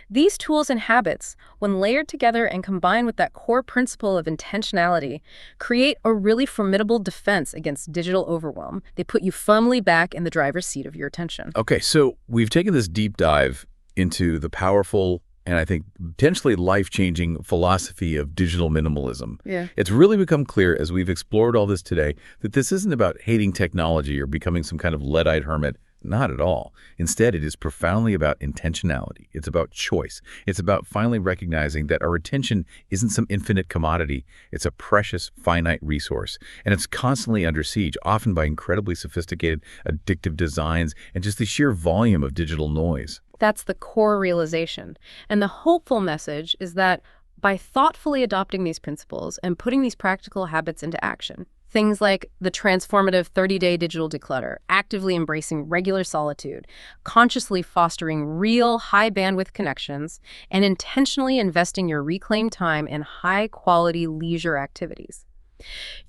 These tools and habits, when layered together and combined with that core principle of intentionality, create a really formidable defense against digital overwhelm. They put you firmly back in the driver's seat of your attention. Okay, so we've taken this deep dive into the powerful and I think potentially life-changing philosophy of digital minimalism. Yeah. It's really become clear as we've explored all this today that this isn't about hating technology or becoming some kind of lead-eyed hermit. Not at all. Instead, it is profoundly about intentionality. It's about choice. It's about finally recognizing that our attention isn't some infinite commodity. It's a precious, finite resource. And it's constantly under siege, often by incredibly sophisticated, addictive designs and just the sheer volume of digital noise. That's the core realization. And the hopeful message is that by thoughtfully adopting these principles and putting these practical habits into action, things like the transformative 30-day digital declutter, actively embracing regular solitude, consciously fostering real high-bandwidth connections, and intentionally investing your reclaimed time in high-quality leisure activities.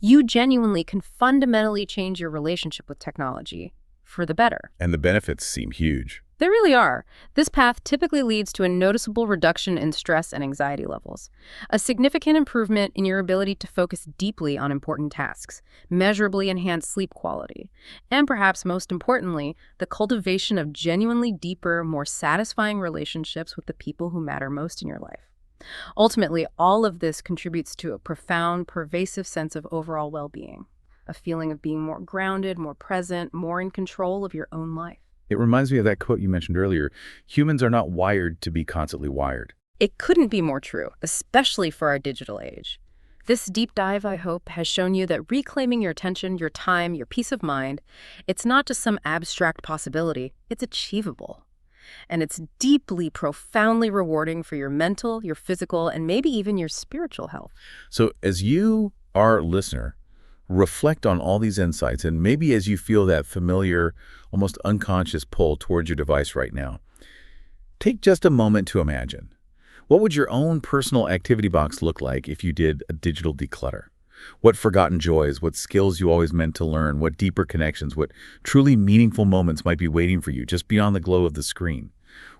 You genuinely can fundamentally change your relationship with technology for the better. And the benefits seem huge. They really are. This path typically leads to a noticeable reduction in stress and anxiety levels, a significant improvement in your ability to focus deeply on important tasks, measurably enhance sleep quality, and perhaps most importantly, the cultivation of genuinely deeper, more satisfying relationships with the people who matter most in your life. Ultimately, all of this contributes to a profound, pervasive sense of overall well-being, a feeling of being more grounded, more present, more in control of your own life. It reminds me of that quote you mentioned earlier. Humans are not wired to be constantly wired. It couldn't be more true, especially for our digital age. This deep dive, I hope, has shown you that reclaiming your attention, your time, your peace of mind, it's not just some abstract possibility, it's achievable. And it's deeply, profoundly rewarding for your mental, your physical, and maybe even your spiritual health. So as you, our listener, reflect on all these insights, and maybe as you feel that familiar, almost unconscious pull towards your device right now, take just a moment to imagine. What would your own personal activity box look like if you did a digital declutter? What forgotten joys, what skills you always meant to learn, what deeper connections, what truly meaningful moments might be waiting for you just beyond the glow of the screen,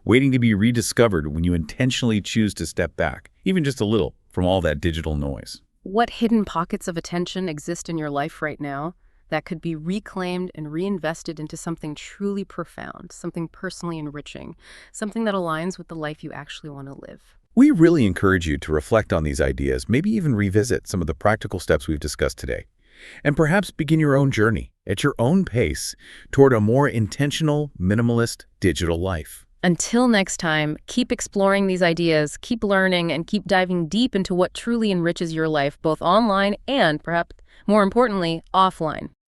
waiting to be rediscovered when you intentionally choose to step back, even just a little, from all that digital noise. What hidden pockets of attention exist in your life right now that could be reclaimed and reinvested into something truly profound, something personally enriching, something that aligns with the life you actually want to live? We really encourage you to reflect on these ideas, maybe even revisit some of the practical steps we've discussed today, and perhaps begin your own journey at your own pace toward a more intentional, minimalist digital life. Until next time, keep exploring these ideas, keep learning, and keep diving deep into what truly enriches your life, both online and, perhaps more importantly, offline.